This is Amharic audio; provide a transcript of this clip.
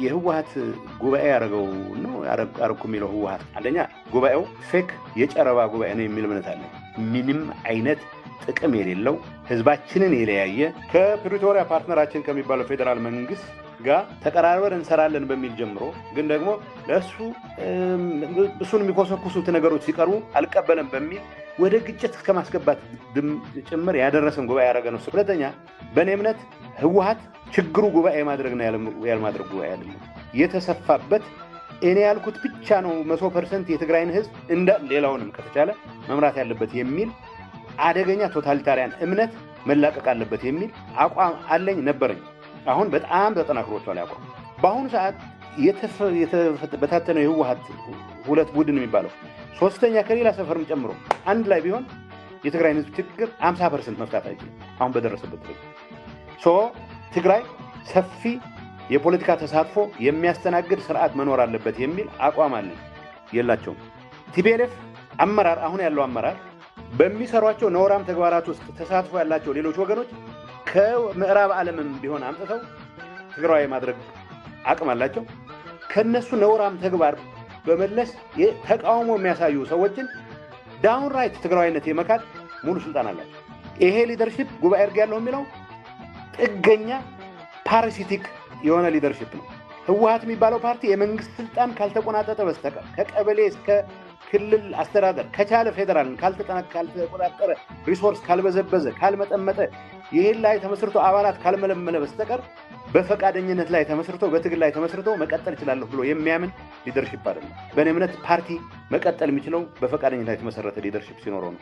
የህወሓት ጉባኤ ያረጋው ነው አረኩ የሚለው ህወሓት አንደኛ ጉባኤው ፌክ የጨረባ ጉባኤ ነው የሚል እምነት አለ። ምንም አይነት ጥቅም የሌለው ህዝባችንን የለያየ ከፕሪቶሪያ ፓርትነራችን ከሚባለው ፌደራል መንግስት ጋር ተቀራርበን እንሰራለን በሚል ጀምሮ ግን ደግሞ ለሱ እሱን የሚኮሰኩሱት ነገሮች ሲቀርቡ አልቀበለም በሚል ወደ ግጭት ከማስገባት ጭምር ያደረሰን ጉባኤ ያረገ ነው። ሁለተኛ በእኔ እምነት ህወሓት ችግሩ ጉባኤ ማድረግ ነው ያልማድረግ ጉባኤ አይደለም። የተሰፋበት እኔ ያልኩት ብቻ ነው 100% የትግራይን ህዝብ እንደ ሌላውንም ከተቻለ መምራት ያለበት የሚል አደገኛ ቶታሊታሪያን እምነት መላቀቅ አለበት የሚል አቋም አለኝ ነበረኝ። አሁን በጣም ተጠናክሮቷል አቋም። በአሁኑ ሰዓት በታተነው የህወሓት ሁለት ቡድን የሚባለው ሶስተኛ ከሌላ ሰፈርም ጨምሮ አንድ ላይ ቢሆን የትግራይን ህዝብ ችግር 50% መፍታት አይችልም። አሁን በደረሰበት ትግራይ ሰፊ የፖለቲካ ተሳትፎ የሚያስተናግድ ስርዓት መኖር አለበት የሚል አቋም አለ። የላቸውም። ቲፒኤልኤፍ አመራር አሁን ያለው አመራር በሚሰሯቸው ነውራም ተግባራት ውስጥ ተሳትፎ ያላቸው ሌሎች ወገኖች ከምዕራብ ዓለምም ቢሆን አምጥተው ትግራይ ማድረግ አቅም አላቸው። ከነሱ ነውራም ተግባር በመለስ ተቃውሞ የሚያሳዩ ሰዎችን ዳውን ራይት ትግራይነት የመካድ ሙሉ ስልጣን አላቸው። ይሄ ሊደርሺፕ ጉባኤ እርግ ያለው የሚለው ጥገኛ ፓራሲቲክ የሆነ ሊደርሺፕ ነው። ህወሓት የሚባለው ፓርቲ የመንግስት ስልጣን ካልተቆናጠጠ በስተቀር ከቀበሌ እስከ ክልል አስተዳደር ከቻለ ፌደራልን ካልተቆጣጠረ ሪሶርስ ካልበዘበዘ ካልመጠመጠ ይሄን ላይ ተመስርቶ አባላት ካልመለመለ በስተቀር በፈቃደኝነት ላይ ተመስርቶ በትግል ላይ ተመስርቶ መቀጠል ይችላል ብሎ የሚያምን ሊደርሺፕ አይደለም። በእኔ እምነት ፓርቲ መቀጠል የሚችለው በፈቃደኝነት ላይ የተመሰረተ ሊደርሺፕ ሲኖረው ነው።